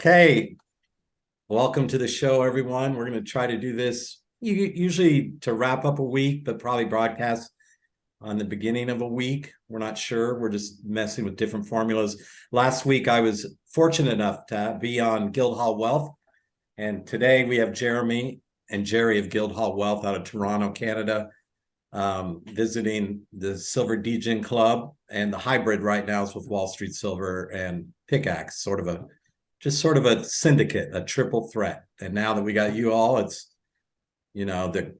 Okay, welcome to the show, everyone. We're going to try to do this usually to wrap up a week, but probably broadcast on the beginning of a week. We're not sure. We're just messing with different formulas. Last week, I was fortunate enough to be on Guildhall Wealth, and today we have Jeremy and Jerry of Guildhall Wealth out of Toronto, Canada, visiting the SilverDegenClub, and the hybrid right now is with Wall Street Silver and PickAxe, sort of a syndicate, a triple threat. And now that we got you all, it's, the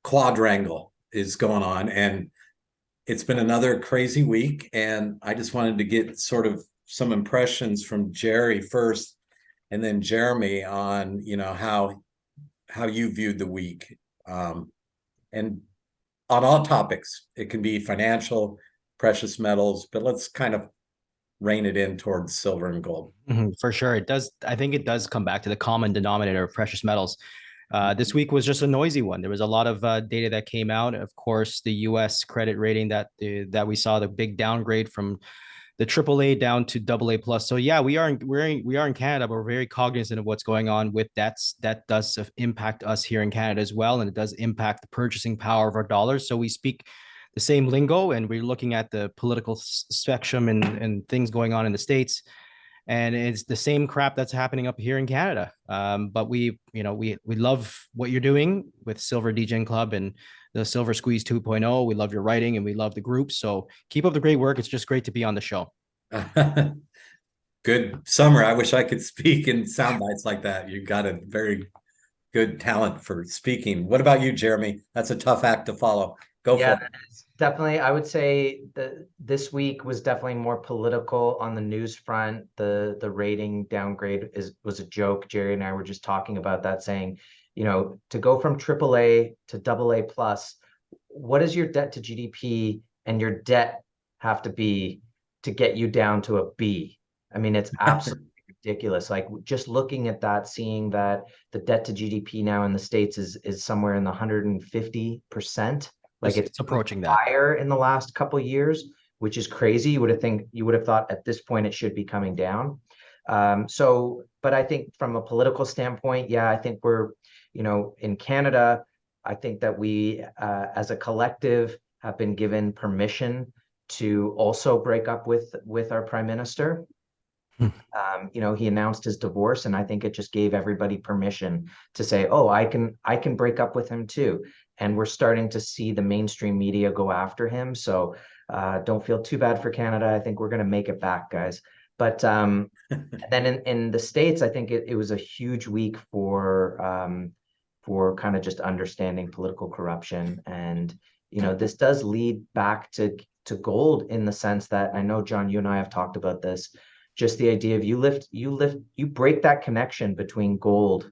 quadrangle is going on. And it's been another crazy week. And I just wanted to get sort of some impressions from Jerry first, and then Jeremy on, how you viewed the week. And on all topics, it can be financial, precious metals, but let's kind of rein it in towards silver and gold. For sure. It does. I think it does come back to the common denominator of precious metals. This week was just a noisy one. There was a lot of data that came out. Of course, the U.S. credit rating that we saw, the big downgrade from the AAA down to AA plus. So yeah, we are in Canada, but we're very cognizant of what's going on with debts. That does impact us here in Canada as well, and it does impact the purchasing power of our dollars. So we speak the same lingo, and we're looking at the political spectrum and things going on in the States. And it's the same crap that's happening up here in Canada. But we love what you're doing with SilverDegenClub and the SilverSqueeze 2.0. We love your writing and we love the group. So keep up the great work. It's just great to be on the show. Good summer. I wish I could speak in sound bites like that. You've got a very good talent for speaking. What about you, Jeremy? That's a tough act to follow. Go for it. Definitely. I would say that this week was definitely more political on the news front. The rating downgrade was a joke. Jerry and I were just talking about that, saying, to go from AAA to AA plus, what is your debt to GDP and your debt have to be to get you down to a B? I mean, it's absolutely ridiculous. Like, just looking at that, seeing that the debt to GDP now in the States is somewhere in the 150%. Like, it's approaching that higher in the last couple of years, which is crazy. You would have thought at this point it should be coming down. But I think from a political standpoint, I think we're, in Canada, I think that we, as a collective, have been given permission to also break up with our prime minister. He announced his divorce, and I think it just gave everybody permission to say, oh, I can break up with him too. And we're starting to see the mainstream media go after him. So don't feel too bad for Canada. I think we're going to make it back, guys. But then in the States, I think it was a huge week for kind of just understanding political corruption. And, this does lead back to gold, in the sense that, I know, John, you and I have talked about this, just the idea of you break that connection between gold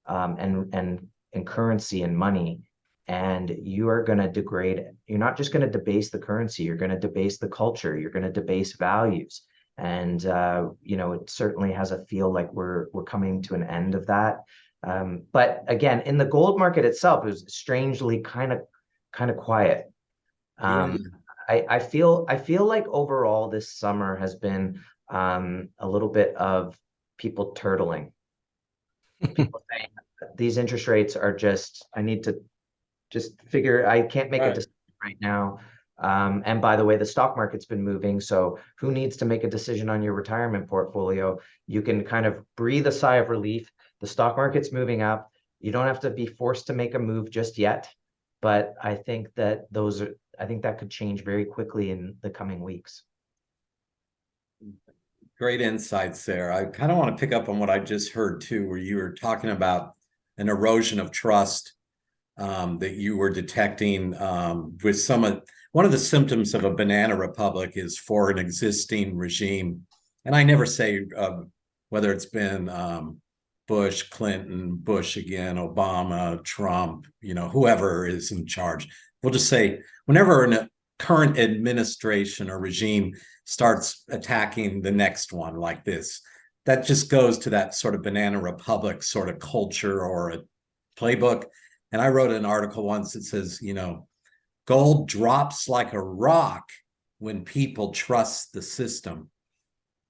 and currency and money, and you are going to degrade it. You're not just going to debase the currency, you're going to debase the culture, you're going to debase values. And it certainly has a feel like we're coming to an end of that. But again, in the gold market itself, it was strangely kind of quiet. I feel like overall this summer has been a little bit of people turtling. People saying these interest rates are I need to just figure, I can't make a decision right now. And by the way, the stock market's been moving. So who needs to make a decision on your retirement portfolio? You can kind of breathe a sigh of relief. The stock market's moving up. You don't have to be forced to make a move just yet. But I think that that could change very quickly in the coming weeks. Great insights there. I kind of want to pick up on what I just heard too, where you were talking about an erosion of trust that you were detecting with one of the symptoms of a banana republic is for an existing regime. And I never say whether it's been Bush, Clinton, Bush again, Obama, Trump, whoever is in charge. We'll just say whenever a current administration or regime starts attacking the next one like this, that just goes to that sort of banana republic sort of culture or a playbook. And I wrote an article once that says, gold drops like a rock when people trust the system,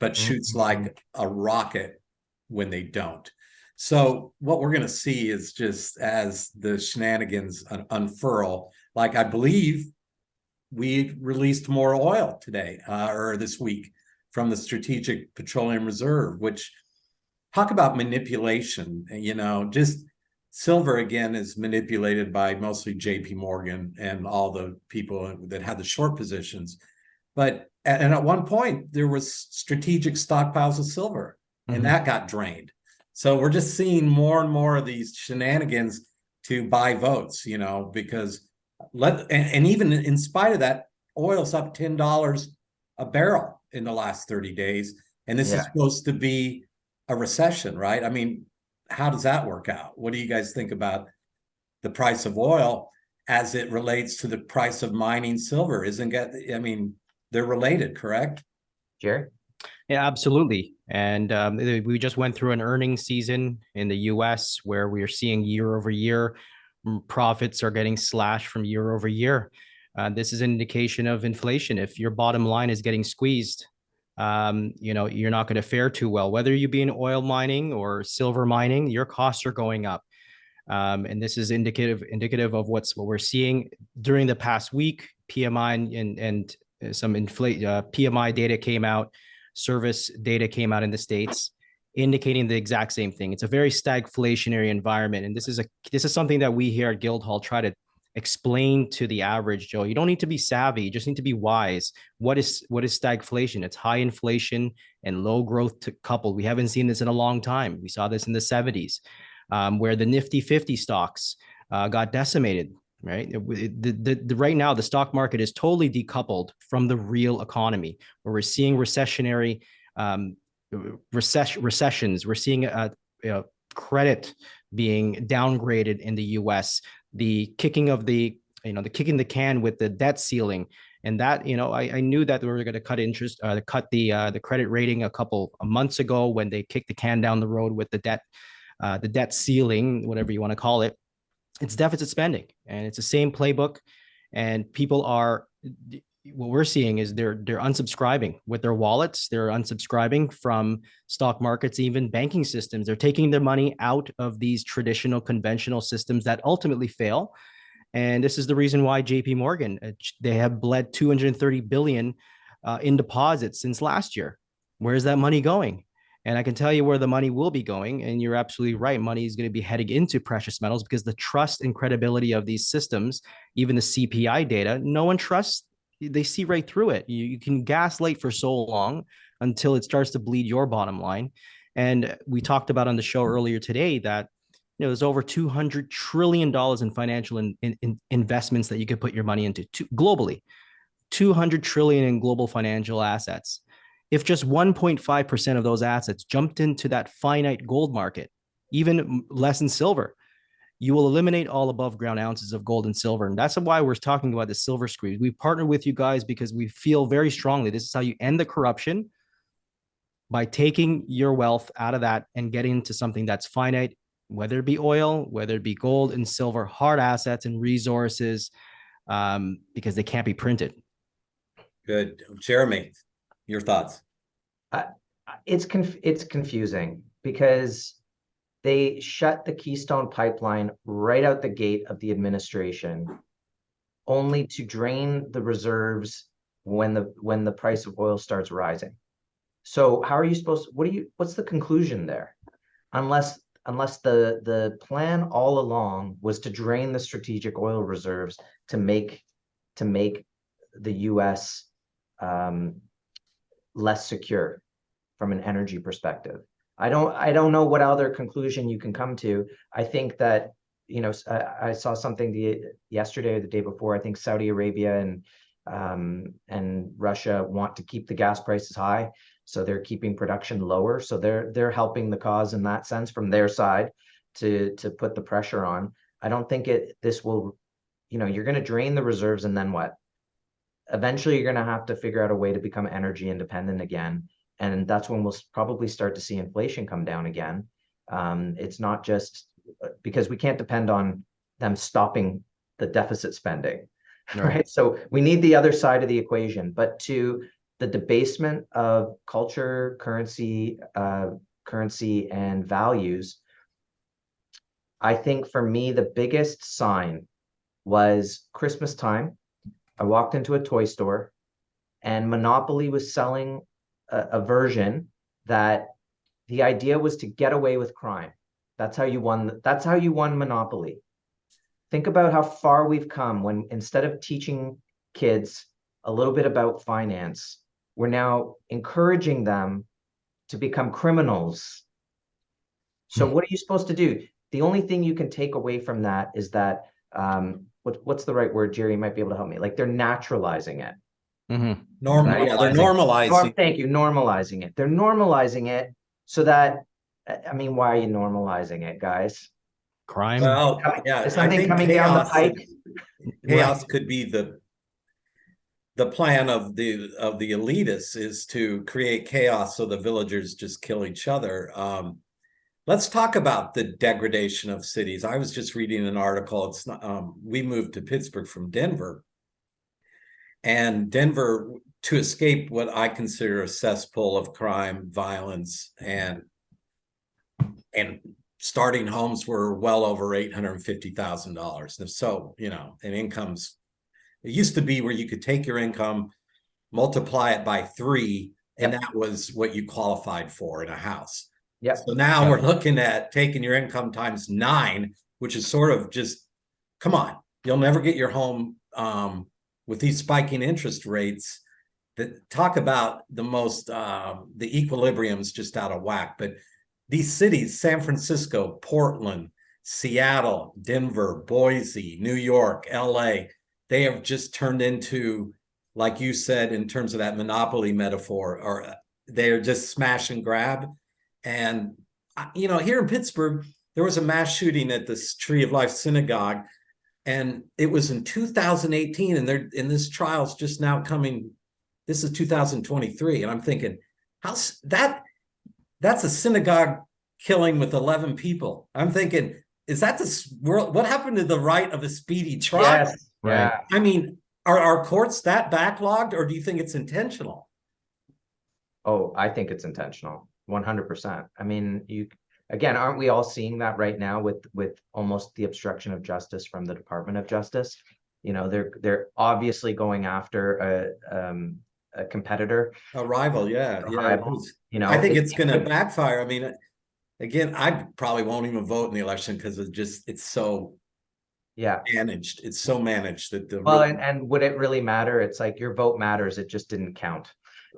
but shoots like a rocket when they don't. So what we're going to see is just as the shenanigans unfurl, like I believe we released more oil today or this week from the Strategic Petroleum Reserve, which talk about manipulation, just silver again is manipulated by mostly JP Morgan and all the people that had the short positions. But at one point there was strategic stockpiles of silver and that got drained. So we're just seeing more and more of these shenanigans to buy votes, because and even in spite of that, oil's up $10 a barrel in the last 30 days. And this is supposed to be a recession, right? I mean, how does that work out? What do you guys think about the price of oil as it relates to the price of mining silver? They're related, correct? Jerry? Yeah, absolutely. And we just went through an earnings season in the US where we are seeing year over year profits are getting slashed from year over year. This is an indication of inflation. If your bottom line is getting squeezed, you're not going to fare too well. Whether you be in oil mining or silver mining, your costs are going up. And this is indicative of what we're seeing during the past week. PMI and some PMI data came out. Service data came out in the States indicating the exact same thing. It's a very stagflationary environment. And this is something that we here at Guildhall try to explain to the average Joe. You don't need to be savvy, you just need to be wise. What is stagflation? It's high inflation and low growth coupled. We haven't seen this in a long time. We saw this in the 70s, where the Nifty 50 stocks got decimated. Right. Right now, the stock market is totally decoupled from the real economy, where we're seeing recessionary recessions. We're seeing credit being downgraded in the U.S. The kicking of the can with the debt ceiling, and that I knew that we were going to cut interest, cut the credit rating a couple of months ago when they kicked the can down the road with the debt ceiling, whatever you want to call it. It's deficit spending, and it's the same playbook. And people what we're seeing is they're unsubscribing with their wallets. They're unsubscribing from stock markets, even banking systems. They're taking their money out of these traditional, conventional systems that ultimately fail. And this is the reason why JP Morgan, they have bled 230 billion in deposits since last year. Where's that money going? And I can tell you where the money will be going. And you're absolutely right. Money is going to be heading into precious metals because the trust and credibility of these systems, even the CPI data, no one trusts. They see right through it. You can gaslight for so long until it starts to bleed your bottom line. And we talked about on the show earlier today that there's over $200 trillion in financial investments that you could put your money into globally. 200 trillion in global financial assets. If just 1.5% of those assets jumped into that finite gold market, even less in silver, you will eliminate all above ground ounces of gold and silver. And that's why we're talking about the SilverSqueeze. We partner with you guys because we feel very strongly this is how you end the corruption, by taking your wealth out of that and getting into something that's finite, whether it be oil, whether it be gold and silver, hard assets and resources, because they can't be printed. Good. Jeremy, your thoughts? It's confusing because they shut the Keystone Pipeline right out the gate of the administration, only to drain the reserves when the price of oil starts rising. So how are you supposed? What's the conclusion there? Unless the plan all along was to drain the strategic oil reserves to make the U.S. less secure from an energy perspective. I don't know what other conclusion you can come to. I think that, I saw something yesterday or the day before. I think Saudi Arabia and Russia want to keep the gas prices high, so they're keeping production lower. So they're helping the cause in that sense from their side to put the pressure on. I don't think this will, you're going to drain the reserves, and then what? Eventually, you're going to have to figure out a way to become energy independent again. And that's when we'll probably start to see inflation come down again. It's not just because we can't depend on them stopping the deficit spending, right? So we need the other side of the equation. But to the debasement of culture, currency, currency and values. I think for me, the biggest sign was Christmas time. I walked into a toy store and Monopoly was selling a version that the idea was to get away with crime. That's how you won. That's how you won Monopoly. Think about how far we've come when instead of teaching kids a little bit about finance, we're now encouraging them to become criminals. So what are you supposed to do? The only thing you can take away from that is that what's the right word? Jerry might be able to help me. Like they're naturalizing it. Mm-hmm. Yeah, they're normalizing. Thank you, normalizing it. They're normalizing it so that, I mean, why are you normalizing it, guys? Crime. Well, yeah, Is I something think coming down the pike? chaos could be the plan of the elitists is to create chaos so the villagers just kill each other. Let's talk about the degradation of cities. I was just reading an article. It's not, we moved to Pittsburgh from Denver, and Denver, to escape what I consider a cesspool of crime, violence, and starting homes were well over $850,000. So, and incomes, it used to be where you could take your income, multiply it by 3, and that was what you qualified for in a house. Yep. So now we're looking at taking your income times 9, which is sort of just, come on, you'll never get your home with these spiking interest rates. That talk about the equilibrium's just out of whack. But these cities, San Francisco, Portland, Seattle, Denver, Boise, New York, LA, they have just turned into, like you said, in terms of that monopoly metaphor, or they're just smash and grab. And, here in Pittsburgh, there was a mass shooting at this Tree of Life synagogue, and it was in 2018, and this trial's just now coming. This is 2023, and I'm thinking, how's that? That's a synagogue killing with 11 people. I'm thinking, is that the world? What happened to the right of a speedy trial? Yes. Right. Yeah. I mean, are our courts that backlogged, or do you think it's intentional? Oh, I think it's intentional, 100%. I mean, again, aren't we all seeing that right now with almost the obstruction of justice from the Department of Justice? They're obviously going after a competitor, a rival. Yeah. I think it's going to backfire. I mean, again, I probably won't even vote in the election because it's so managed. It's so managed that and would it really matter? It's like your vote matters. It just didn't count,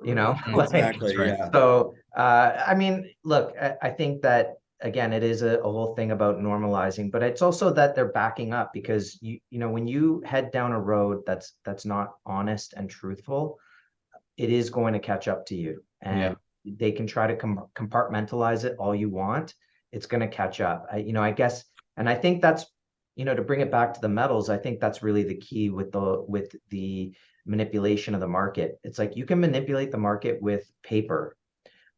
exactly. Right. Yeah. So I mean, look, I think that again, it is a whole thing about normalizing, but it's also that they're backing up because when you head down a road that's not honest and truthful, it is going to catch up to you. And they can try to compartmentalize it all you want. It's going to catch up. I guess, and I think that's, to bring it back to the metals, I think that's really the key with the manipulation of the market. It's like you can manipulate the market with paper,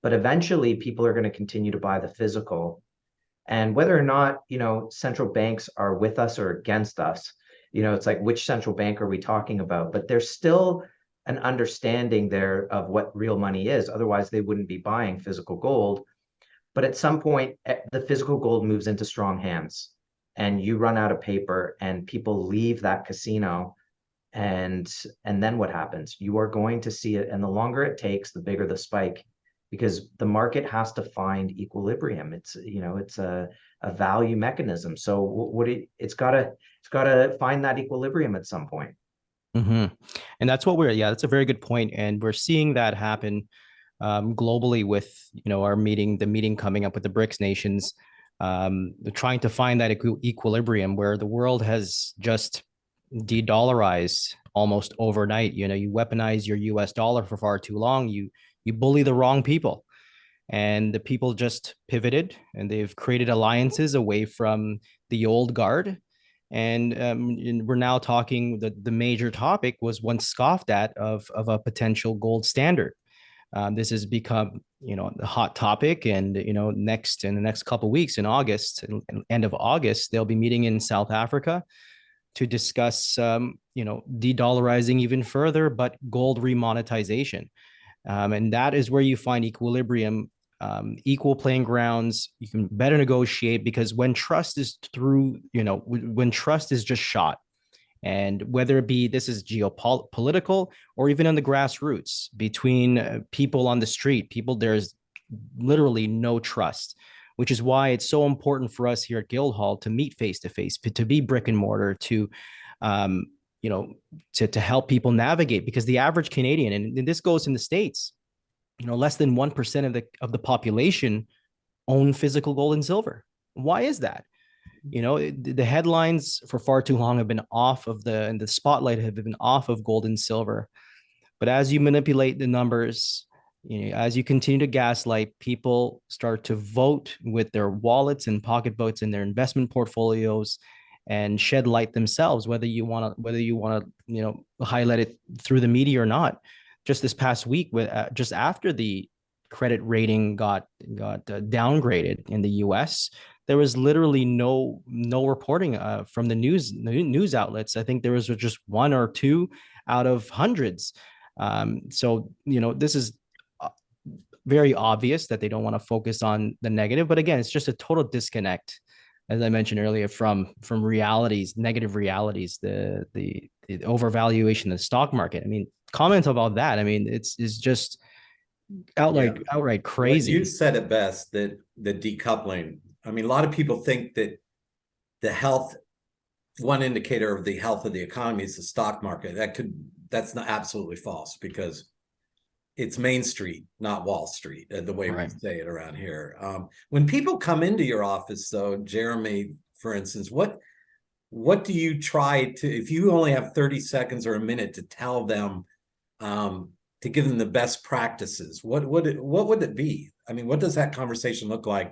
but eventually people are going to continue to buy the physical. And whether or not, central banks are with us or against us, it's like, which central bank are we talking about? But there's still an understanding there of what real money is. Otherwise, they wouldn't be buying physical gold. But at some point, the physical gold moves into strong hands and you run out of paper and people leave that casino. And then what happens? You are going to see it. And the longer it takes, the bigger the spike, because the market has to find equilibrium. It's a value mechanism. So it's got to find that equilibrium at some point. Mm-hmm. And that's what that's a very good point. And we're seeing that happen globally with, the meeting coming up with the BRICS nations. They're trying to find that equilibrium where the world has just de-dollarized almost overnight. You weaponize your US dollar for far too long. You bully the wrong people. And the people just pivoted and they've created alliances away from the old guard. And we're now talking, the major topic was once scoffed at of a potential gold standard. This has become, the hot topic. And, in the next couple of weeks in August, end of August, they'll be meeting in South Africa to discuss, de-dollarizing even further, but gold remonetization. And that is where you find equilibrium equal playing grounds. You can better negotiate, because when trust is through, when trust is just shot, and whether it be this is geopolitical or even on the grassroots between people on the street, there's literally no trust, which is why it's so important for us here at Guildhall to meet face to face, to be brick and mortar, to to help people navigate, because the average Canadian, and this goes in the States, less than 1% of the population own physical gold and silver. Why is that? The headlines for far too long have been off of and the spotlight have been off of gold and silver. But as you manipulate the numbers, as you continue to gaslight, people start to vote with their wallets and pocketbooks in their investment portfolios and shed light themselves, whether you want to highlight it through the media or not. Just this past week, just after the credit rating got downgraded in the U.S., there was literally no reporting from the news outlets. I think there was just one or two out of hundreds. So this is very obvious that they don't want to focus on the negative. But again, it's just a total disconnect, as I mentioned earlier, from realities, negative realities, the overvaluation of the stock market. I mean, comment about that. I mean, it's just outright crazy. Well, you said it best, that the decoupling. I mean, a lot of people think that one indicator of the health of the economy is the stock market. That's not absolutely false, because it's Main Street, not Wall Street, the way we say it around here. When people come into your office, though, Jeremy, for instance, what do you try to, if you only have 30 seconds or a minute to tell them, to give them the best practices, what would it be? I mean, what does that conversation look like?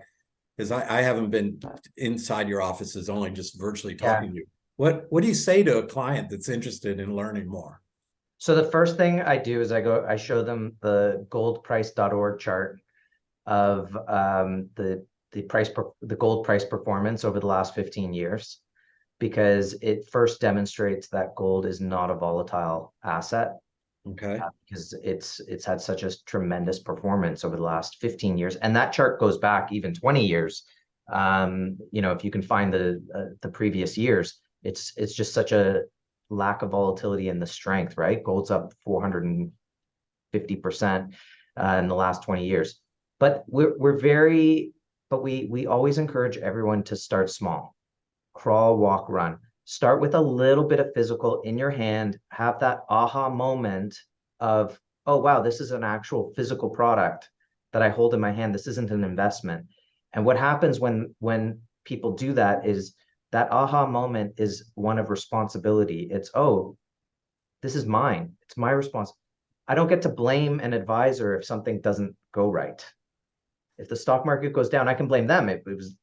Because I haven't been inside your offices, only just virtually talking to you. What do you say to a client that's interested in learning more? So the first thing I do is I show them the goldprice.org chart of the gold price performance over the last 15 years, because it first demonstrates that gold is not a volatile asset. Okay. Because it's had such a tremendous performance over the last 15 years, and that chart goes back even 20 years. If you can find the previous years, it's just such a lack of volatility in the strength, right? Gold's up 450% in the last 20 years. But we always encourage everyone to start small. Crawl, walk, run. Start with a little bit of physical in your hand, have that aha moment of, oh, wow, this is an actual physical product that I hold in my hand. This isn't an investment. And what happens when people do that is that aha moment is one of responsibility. It's, oh, this is mine. It's my response. I don't get to blame an advisor if something doesn't go right. If the stock market goes down, I can blame them.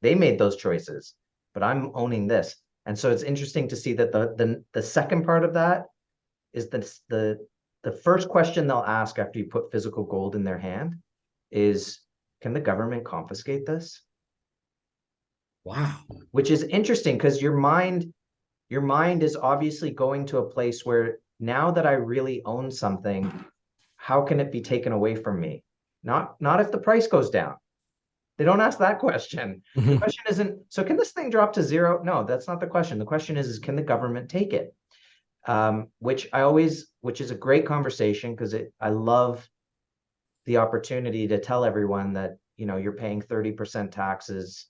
They made those choices, but I'm owning this. And so it's interesting to see that the second part of that is the first question they'll ask after you put physical gold in their hand is, can the government confiscate this? Wow. Which is interesting, because your mind is obviously going to a place where, now that I really own something, how can it be taken away from me? Not if the price goes down. They don't ask that question. The question isn't, so can this thing drop to zero? No, that's not the question. The question is can the government take it? Which is a great conversation, because I love the opportunity to tell everyone that, you're paying 30% taxes,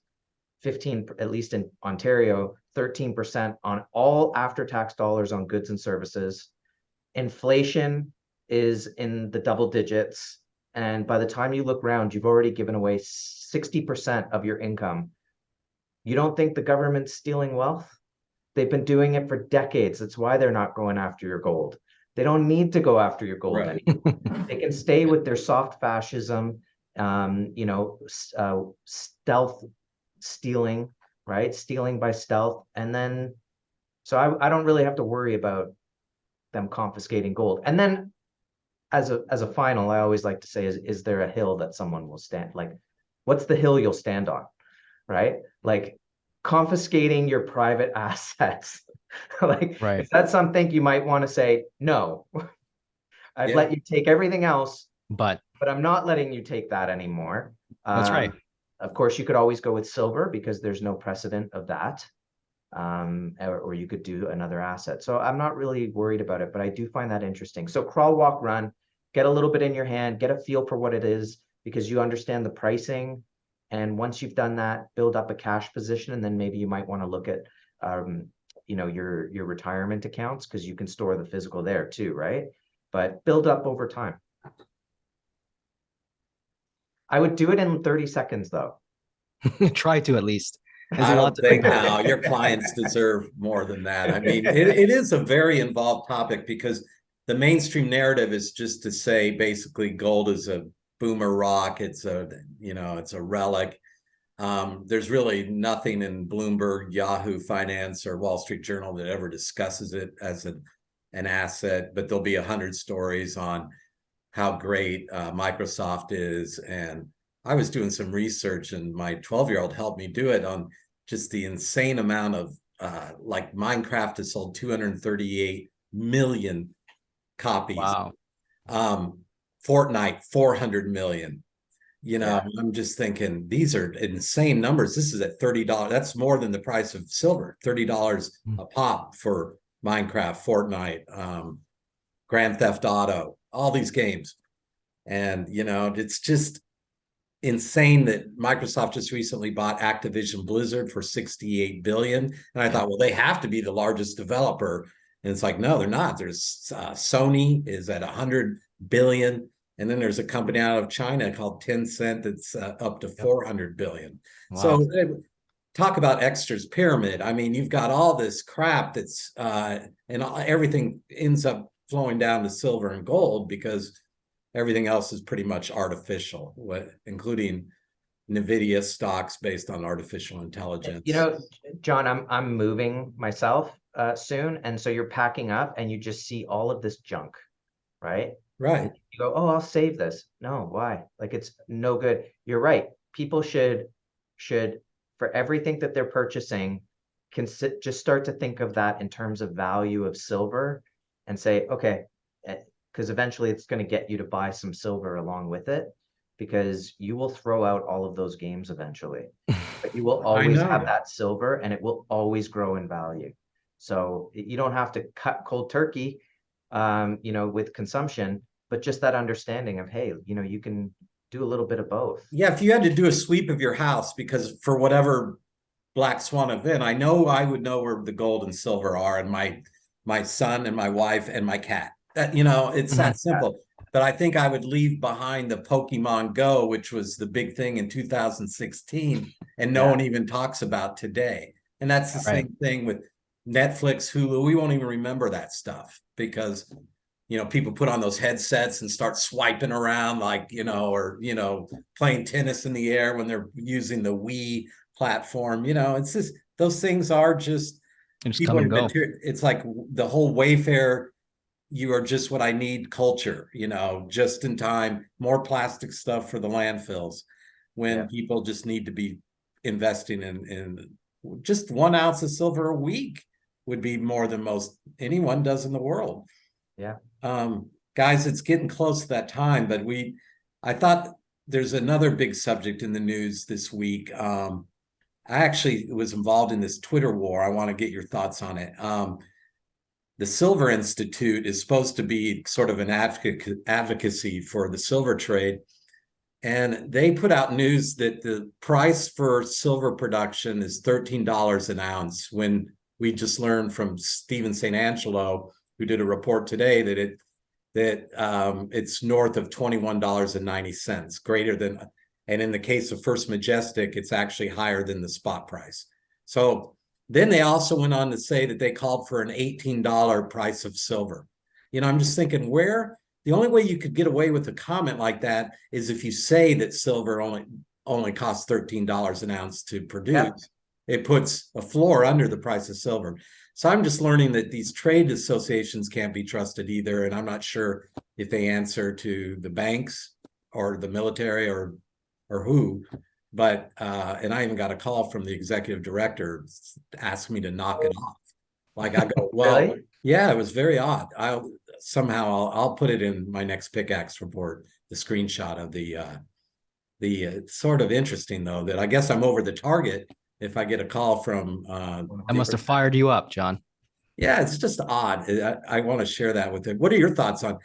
15, at least in Ontario, 13% on all after-tax dollars on goods and services. Inflation is in the double digits. And by the time you look around, you've already given away 60% of your income. You don't think the government's stealing wealth? They've been doing it for decades. That's why they're not going after your gold. They don't need to go after your gold anymore. They can stay with their soft fascism, stealth stealing, right? Stealing by stealth. And then, so I don't really have to worry about them confiscating gold. And then as a final, I always like to say, is there a hill that someone will stand? Like, what's the hill you'll stand on, right? Like, confiscating your private assets. Is that something you might want to say, no, I've let you take everything else, but I'm not letting you take that anymore. That's right. Of course, you could always go with silver because there's no precedent of that. Or you could do another asset. So I'm not really worried about it, but I do find that interesting. So crawl, walk, run, get a little bit in your hand, get a feel for what it is because you understand the pricing. And once you've done that, build up a cash position, and then maybe you might want to look at, your retirement accounts because you can store the physical there too, right? But build up over time. I would do it in 30 seconds though. Try to at least. There's I a lot don't to think think about. now your clients deserve more than that. I mean, it is a very involved topic because the mainstream narrative is just to say basically gold is a boomer rock. It's it's a relic. There's really nothing in Bloomberg, Yahoo Finance, or Wall Street Journal that ever discusses it as an asset, but there'll be 100 stories on how great Microsoft is. And I was doing some research, and my 12-year-old helped me do it on just the insane amount of like Minecraft has sold 238 million copies. Wow. Fortnite, 400 million. I'm just thinking these are insane numbers. This is at $30. That's more than the price of silver, $30 a pop for Minecraft, Fortnite, Grand Theft Auto, all these games. And, it's just insane that Microsoft just recently bought Activision Blizzard for 68 billion. And I thought, well, they have to be the largest developer. And it's like, no, they're not. There's Sony is at 100 billion. And then there's a company out of China called Tencent that's up to 400 billion. Wow. So talk about Exter's pyramid. I mean, you've got all this crap that's and everything ends up flowing down to silver and gold because everything else is pretty much artificial, including NVIDIA stocks based on artificial intelligence. John, I'm moving myself soon. And so you're packing up and you just see all of this junk, right? Right. And you go, oh, I'll save this. No, why? Like it's no good. You're right. People should for everything that they're purchasing, just start to think of that in terms of value of silver and say, okay, because eventually it's going to get you to buy some silver along with it because you will throw out all of those games eventually. But you will always have that silver and it will always grow in value. So you don't have to cut cold turkey, with consumption, but just that understanding of, hey, you can do a little bit of both. Yeah, if you had to do a sweep of your house because for whatever black swan event, I know I would know where the gold and silver are, and my son and my wife and my cat. That it's that simple. But I think I would leave behind the Pokemon Go, which was the big thing in 2016, and no one even talks about today. And that's the same thing with Netflix, Hulu. We won't even remember that stuff because people put on those headsets and start swiping around like or playing tennis in the air when they're using the Wii platform. It's just those things are just come and go. It's like the whole Wayfair, you are just what I need culture, just in time, more plastic stuff for the landfills when people just need to be investing in just 1 ounce of silver a week would be more than most anyone does in the world. Yeah. Guys, it's getting close to that time, but I thought there's another big subject in the news this week. I actually was involved in this Twitter war. I want to get your thoughts on it. The Silver Institute is supposed to be sort of an advocacy for the silver trade. And they put out news that the price for silver production is $13 an ounce when we just learned from Stephen St. Angelo, who did a report today, that it's north of $21.90, greater than, and in the case of First Majestic, it's actually higher than the spot price. So then they also went on to say that they called for an $18 price of silver. I'm just thinking the only way you could get away with a comment like that is if you say that silver only costs $13 an ounce to produce. Yep. It puts a floor under the price of silver. So I'm just learning that these trade associations can't be trusted either. And I'm not sure if they answer to the banks or the military or who. But and I even got a call from the executive director asking me to knock it off. Like I go, well, really? Yeah, it was very odd. I'll put it in my next PickAxe report, the screenshot of the It's sort of interesting though that I guess I'm over the target if I get a call from I must have fired you up, John. yeah, it's just odd. I want to share that with it. What are your thoughts on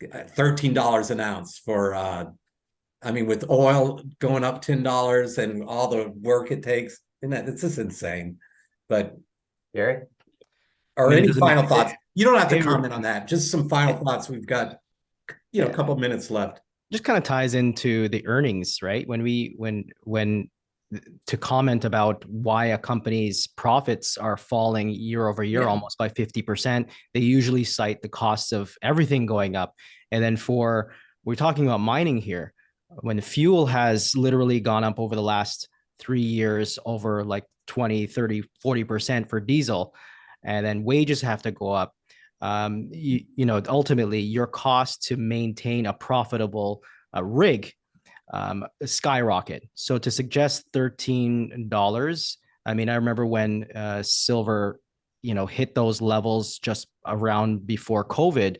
$13 an ounce for I mean, with oil going up $10 and all the work it takes, and it's just insane. But Gary? or any final thoughts? You don't have to it- comment on that. Just some final thoughts. We've got a couple minutes left. Just kind of ties into the earnings, right? When to comment about why a company's profits are falling year over year, almost by 50%, they usually cite the costs of everything going up. And then we're talking about mining here, when fuel has literally gone up over the last 3 years over like 20, 30, 40% for diesel, and then wages have to go up. Ultimately your cost to maintain a profitable rig skyrocket. So to suggest $13, I mean, I remember when silver, hit those levels just around before COVID,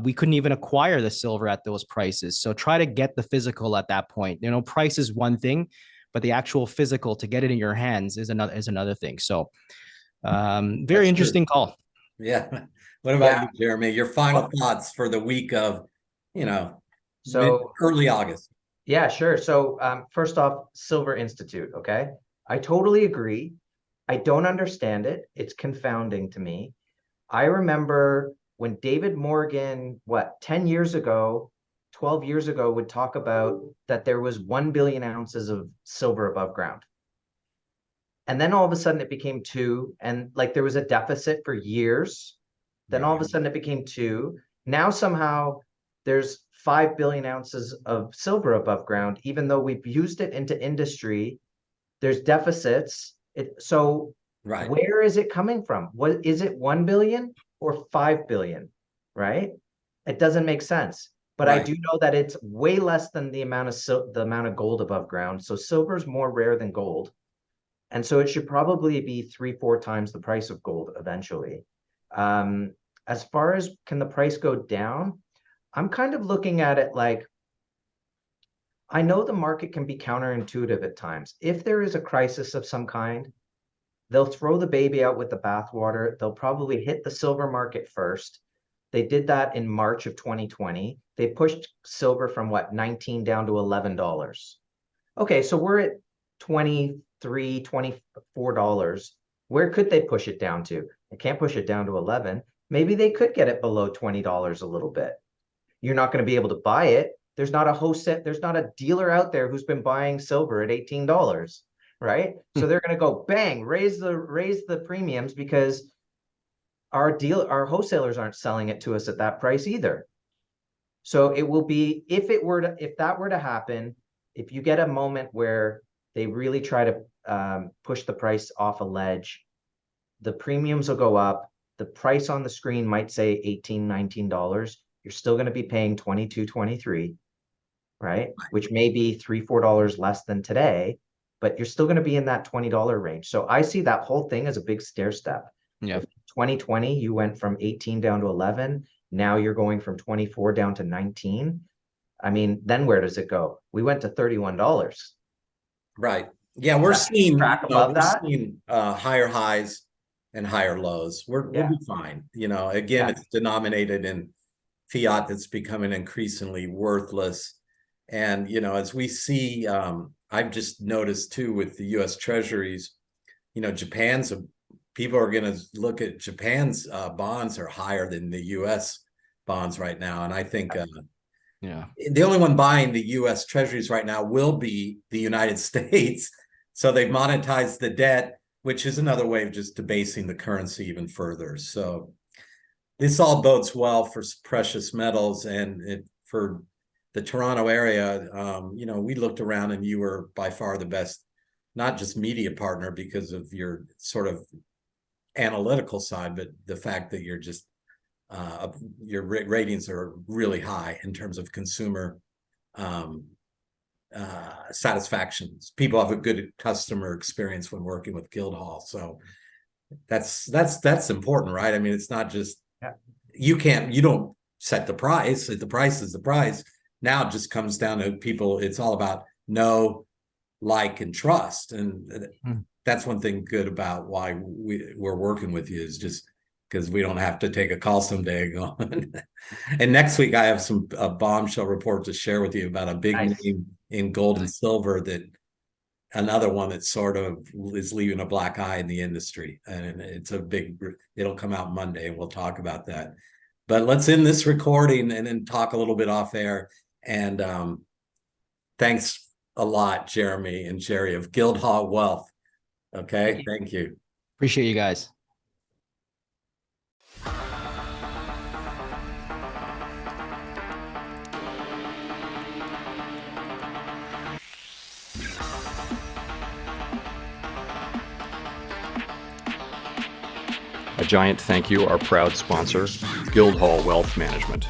we couldn't even acquire the silver at those prices. So try to get the physical at that point. Price is one thing, but the actual physical to get it in your hands is another thing. So very interesting call. Yeah. What about you, Jeremy? Your final thoughts for the week of, early August. Yeah, sure. So first off, Silver Institute, okay? I totally agree. I don't understand it. It's confounding to me. I remember when David Morgan, 10 years ago, 12 years ago, would talk about that there was 1 billion ounces of silver above ground. And then all of a sudden it became 2, and like there was a deficit for years. Then all of a sudden it became 2. Now somehow there's 5 billion ounces of silver above ground, even though we've used it into industry. There's deficits. Where is it coming from? What is it, 1 billion or 5 billion? Right? It doesn't make sense. But I do know that it's way less than the amount of gold above ground. So silver is more rare than gold. And so it should probably be 3-4 times the price of gold eventually. As far as can the price go down, I'm kind of looking at it like, I know the market can be counterintuitive at times. If there is a crisis of some kind, they'll throw the baby out with the bathwater. They'll probably hit the silver market first. They did that in March of 2020. They pushed silver from 19 down to $11. Okay, so we're at $23, $24. Where could they push it down to? They can't push it down to 11. Maybe they could get it below $20 a little bit. You're not going to be able to buy it. There's not a dealer out there who's been buying silver at $18, right? So they're going to go bang, raise the premiums because our wholesalers aren't selling it to us at that price either. So it will be, if that were to happen, if you get a moment where they really try to push the price off a ledge, the premiums will go up. The price on the screen might say $18, $19. You're still going to be paying $22, $23, right? Which may be $3, $4 less than today, but you're still going to be in that $20 range. So I see that whole thing as a big stair step. Yeah. If 2020, you went from 18 down to 11. Now you're going from 24 down to 19. I mean, then where does it go? We went to $31. Right. Yeah, we're seeing higher highs and higher lows. We'll be fine. Again, it's denominated in fiat that's becoming increasingly worthless. And, as we see, I've just noticed too with the US Treasuries, people are going to look at Japan's bonds are higher than the US bonds right now. And I think the only one buying the US Treasuries right now will be the United States. So they've monetized the debt, which is another way of just debasing the currency even further. So this all bodes well for precious metals and for the Toronto area. We looked around and you were by far the best, not just media partner because of your sort of analytical side, but the fact that you're just your ratings are really high in terms of consumer satisfaction. People have a good customer experience when working with Guildhall. So that's important, right? I mean, it's not just you don't set the price. The price is the price. Now it just comes down to people. It's all about know, like, and trust. And Hmm. that's one thing good about why we're working with you, is just because we don't have to take a call someday and go. And next week I have a bombshell report to share with you about a big Nice. name in gold and silver, that another one that sort of is leaving a black eye in the industry. And it'll come out Monday, and we'll talk about that. But let's end this recording and then talk a little bit off air. And thanks a lot, Jeremy and Jerry of Guildhall Wealth. Okay, thank you. Appreciate you guys. A giant thank you, our proud sponsor, Guildhall Wealth Management.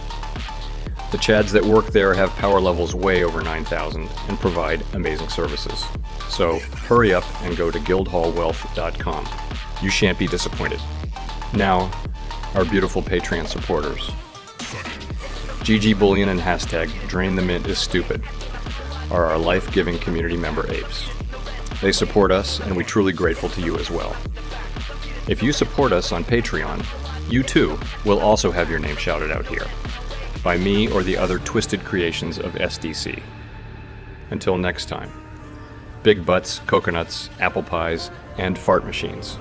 The Chads that work there have power levels way over 9,000 and provide amazing services. So hurry up and go to guildhallwealth.com. You shan't be disappointed. Now, our beautiful Patreon supporters. GG Bullion and hashtag drainthemint is stupid are our life-giving community member apes. They support us, and we're truly grateful to you as well. If you support us on Patreon, you too will also have your name shouted out here by me or the other twisted creations of SDC. Until next time, big butts, coconuts, apple pies, and fart machines.